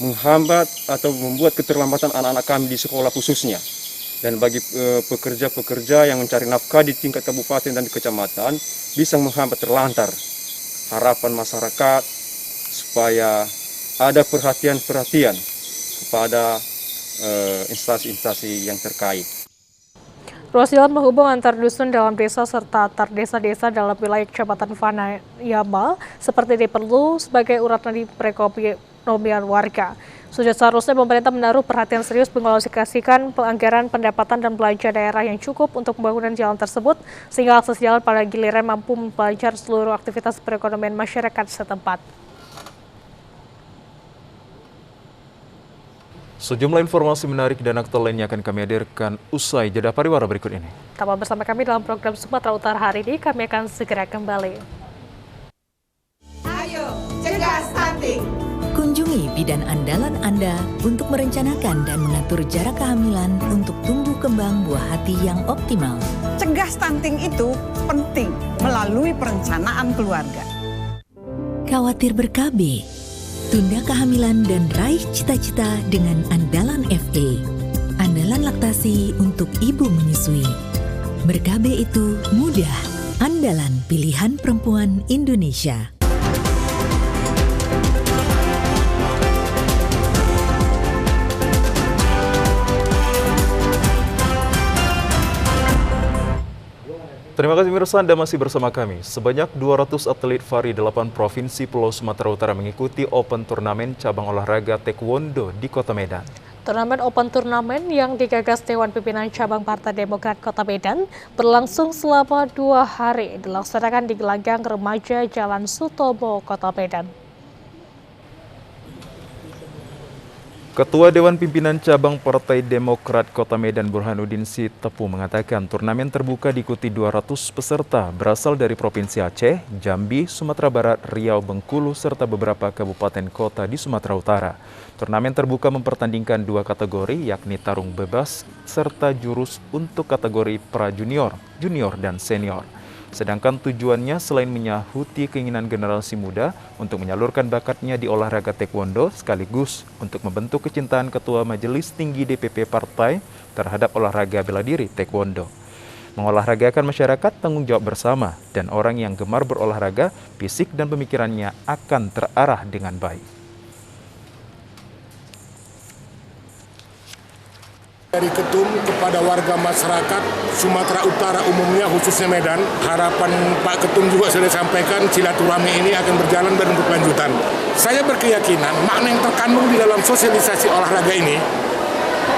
menghambat atau membuat keterlambatan anak-anak kami di sekolah khususnya. Dan bagi pekerja-pekerja yang mencari nafkah di tingkat kabupaten dan di kecamatan bisa menghambat terlantar. Harapan masyarakat supaya ada perhatian-perhatian kepada instansi-instansi yang terkait. Ruas jalan menghubung antar dusun dalam desa serta antar desa-desa dalam wilayah Kecamatan Fanayama seperti ini perlu sebagai urat nadi perekonomian warga. Sudah seharusnya pemerintah menaruh perhatian serius mengalokasikan anggaran pendapatan dan belanja daerah yang cukup untuk pembangunan jalan tersebut sehingga akses jalan pada giliran mampu memperlancar seluruh aktivitas perekonomian masyarakat setempat. Sejumlah informasi menarik dan aktual lainnya akan kami hadirkan usai jeda pariwara berikut ini. Tetaplah bersama kami dalam program Sumatera Utara hari ini, kami akan segera kembali. Ayo, cegah stunting. Kunjungi bidan andalan Anda untuk merencanakan dan mengatur jarak kehamilan untuk tumbuh kembang buah hati yang optimal. Cegah stunting itu penting melalui perencanaan keluarga. Khawatir ber-KB? Tunda kehamilan dan raih cita-cita dengan Andalan FA. Andalan laktasi untuk ibu menyusui. Ber-KB itu mudah. Andalan pilihan perempuan Indonesia. Terima kasih pemirsa, Anda masih bersama kami. Sebanyak 200 atlet VARI 8 Provinsi Pulau Sumatera Utara mengikuti Open Turnamen cabang olahraga Taekwondo di Kota Medan. Turnamen Open Turnamen yang digagas Dewan Pimpinan Cabang Partai Demokrat Kota Medan berlangsung selama 2 hari dilaksanakan di gelanggang remaja Jalan Sutomo, Kota Medan. Ketua Dewan Pimpinan Cabang Partai Demokrat Kota Medan Burhanuddin Sitepu mengatakan turnamen terbuka diikuti 200 peserta berasal dari Provinsi Aceh, Jambi, Sumatera Barat, Riau, Bengkulu, serta beberapa kabupaten kota di Sumatera Utara. Turnamen terbuka mempertandingkan 2 kategori yakni tarung bebas serta jurus untuk kategori pra-junior, junior, dan senior. Sedangkan tujuannya selain menyahuti keinginan generasi muda untuk menyalurkan bakatnya di olahraga taekwondo sekaligus untuk membentuk kecintaan Ketua Majelis Tinggi DPP Partai terhadap olahraga bela diri taekwondo. Mengolahragakan masyarakat tanggung jawab bersama, dan orang yang gemar berolahraga, fisik dan pemikirannya akan terarah dengan baik. Dari Ketum kepada warga masyarakat Sumatera Utara umumnya, khususnya Medan, harapan Pak Ketum juga sudah sampaikan, silaturahmi ini akan berjalan dan berkelanjutan. Saya berkeyakinan makna yang terkandung di dalam sosialisasi olahraga ini,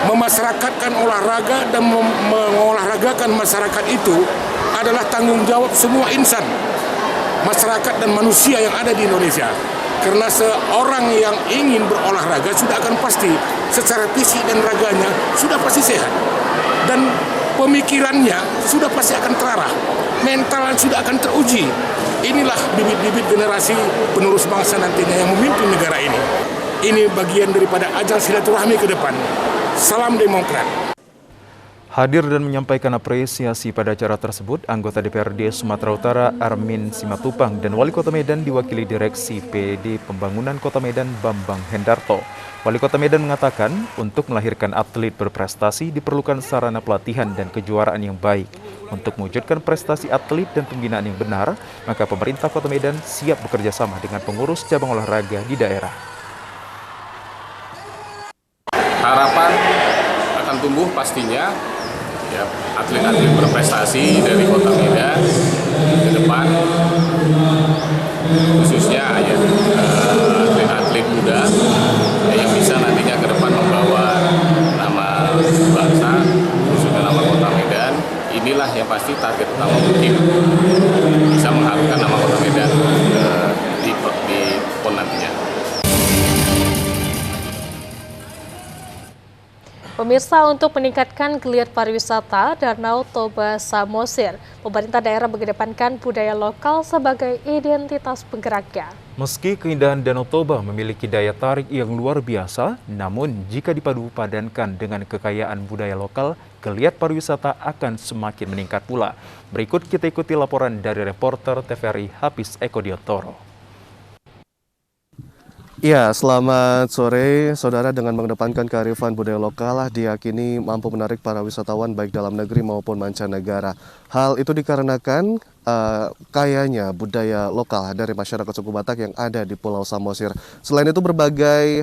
memasyarakatkan olahraga dan mengolahragakan masyarakat itu adalah tanggung jawab semua insan, masyarakat dan manusia yang ada di Indonesia. Karena seorang yang ingin berolahraga sudah akan pasti secara fisik dan raganya sudah pasti sehat. Dan pemikirannya sudah pasti akan terarah. Mentalnya sudah akan teruji. Inilah bibit-bibit generasi penerus bangsa nantinya yang memimpin negara ini. Ini bagian daripada ajang silaturahmi ke depan. Salam Demokrat. Hadir dan menyampaikan apresiasi pada acara tersebut, anggota DPRD Sumatera Utara Armin Simatupang dan Wali Kota Medan diwakili Direksi PD Pembangunan Kota Medan Bambang Hendarto. Wali Kota Medan mengatakan, untuk melahirkan atlet berprestasi diperlukan sarana pelatihan dan kejuaraan yang baik. Untuk mewujudkan prestasi atlet dan pembinaan yang benar, maka pemerintah Kota Medan siap bekerja sama dengan pengurus cabang olahraga di daerah. Harapan akan tumbuh pastinya, ya, atlet-atlet berprestasi dari Kota Medan ke depan, khususnya ya, atlet-atlet muda yang bisa nantinya ke depan membawa nama bangsa, khususnya nama Kota Medan. Inilah yang pasti target utama mungkin bisa mengharumkan nama Kota Medan di PON nantinya. Pemirsa, untuk meningkatkan geliat pariwisata Danau Toba Samosir, pemerintah daerah mengedepankan budaya lokal sebagai identitas penggeraknya. Meski keindahan Danau Toba memiliki daya tarik yang luar biasa, namun jika dipadu padankan dengan kekayaan budaya lokal, geliat pariwisata akan semakin meningkat pula. Berikut kita ikuti laporan dari reporter TVRI Hafiz Eko Diotoro. Ya, selamat sore, saudara. Dengan mengedepankan kearifan budaya lokal, diyakini mampu menarik para wisatawan baik dalam negeri maupun mancanegara. Hal itu dikarenakan kayanya budaya lokal dari masyarakat suku Batak yang ada di Pulau Samosir. Selain itu, berbagai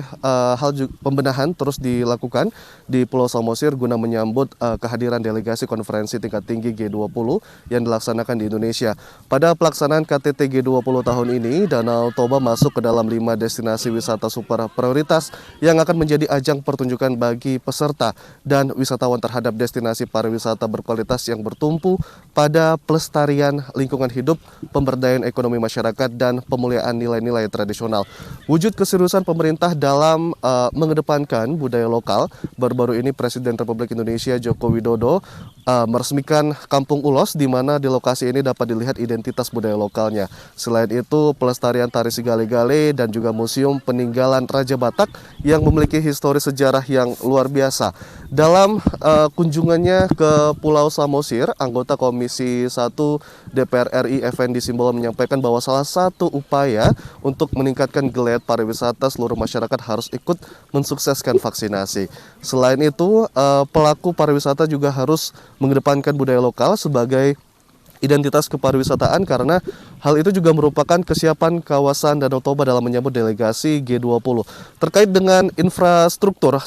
hal pembenahan terus dilakukan di Pulau Samosir guna menyambut kehadiran delegasi konferensi tingkat tinggi G20 yang dilaksanakan di Indonesia. Pada pelaksanaan KTT G20 tahun ini, Danau Toba masuk ke dalam 5 destinasi wisata super prioritas yang akan menjadi ajang pertunjukan bagi peserta dan wisatawan terhadap destinasi pariwisata berkualitas yang bertumpu pada pelestarian lingkungan hidup, pemberdayaan ekonomi masyarakat, dan pemuliaan nilai-nilai tradisional. Wujud keseriusan pemerintah dalam mengedepankan budaya lokal, baru-baru ini Presiden Republik Indonesia Joko Widodo meresmikan Kampung Ulos, di mana di lokasi ini dapat dilihat identitas budaya lokalnya. Selain itu, pelestarian tari Sigale-Gale dan juga Museum Peninggalan Raja Batak yang memiliki histori sejarah yang luar biasa. Dalam kunjungannya ke Pulau Samosir, anggota Komisi 1 DPR RI Effendi Simbolon menyampaikan bahwa salah satu upaya untuk meningkatkan geliat pariwisata, seluruh masyarakat harus ikut mensukseskan vaksinasi. Selain itu, pelaku pariwisata juga harus mengedepankan budaya lokal sebagai identitas kepariwisataan, karena hal itu juga merupakan kesiapan kawasan Danau Toba dalam menyambut delegasi G20. Terkait dengan infrastruktur,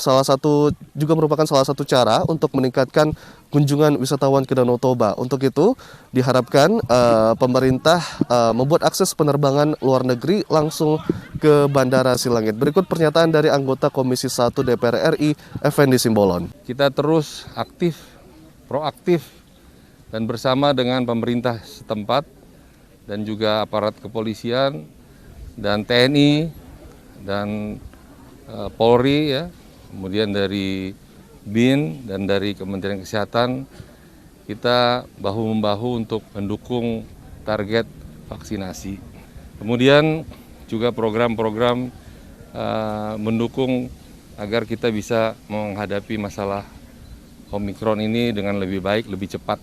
juga merupakan salah satu cara untuk meningkatkan kunjungan wisatawan ke Danau Toba. Untuk itu diharapkan pemerintah membuat akses penerbangan luar negeri langsung ke Bandara Silangit. Berikut pernyataan dari anggota Komisi 1 DPR RI Effendi Simbolon. Kita terus aktif, proaktif, dan bersama dengan pemerintah setempat dan juga aparat kepolisian dan TNI dan Polri, ya, kemudian dari BIN dan dari Kementerian Kesehatan, kita bahu-membahu untuk mendukung target vaksinasi. Kemudian juga program-program mendukung agar kita bisa menghadapi masalah Omikron ini dengan lebih baik, lebih cepat.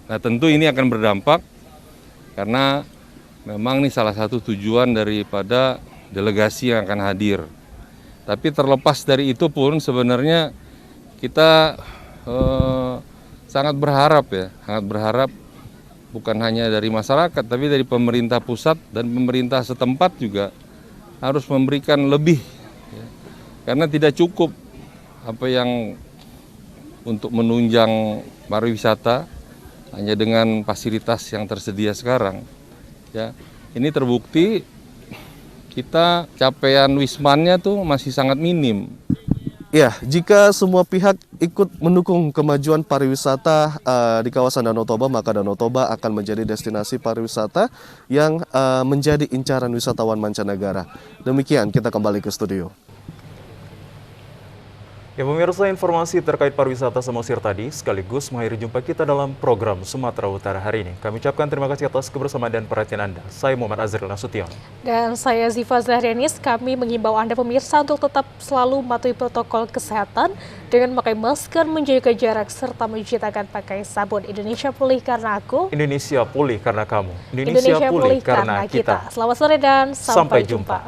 Nah, tentu ini akan berdampak karena memang ini salah satu tujuan daripada delegasi yang akan hadir. Tapi terlepas dari itu pun sebenarnya kita sangat berharap bukan hanya dari masyarakat, tapi dari pemerintah pusat dan pemerintah setempat juga harus memberikan lebih, ya. Karena tidak cukup apa yang untuk menunjang pariwisata hanya dengan fasilitas yang tersedia sekarang. Ya, ini terbukti kita capaian wismannya tuh masih sangat minim. Ya, jika semua pihak ikut mendukung kemajuan pariwisata di kawasan Danau Toba, maka Danau Toba akan menjadi destinasi pariwisata yang menjadi incaran wisatawan mancanegara. Demikian, kita kembali ke studio. Ya, pemirsa, informasi terkait pariwisata Samosir tadi sekaligus mengakhiri jumpa kita dalam program Sumatera Utara hari ini. Kami ucapkan terima kasih atas kebersamaan dan perhatian Anda. Saya Muhammad Azril Nasution. Dan saya Ziva Zahrianis. Kami mengimbau Anda pemirsa untuk tetap selalu mematuhi protokol kesehatan dengan memakai masker, menjaga jarak, serta mencuci tangan pakai sabun. Indonesia pulih karena aku. Indonesia pulih karena kamu. Indonesia pulih karena kita. Selamat sore dan sampai jumpa.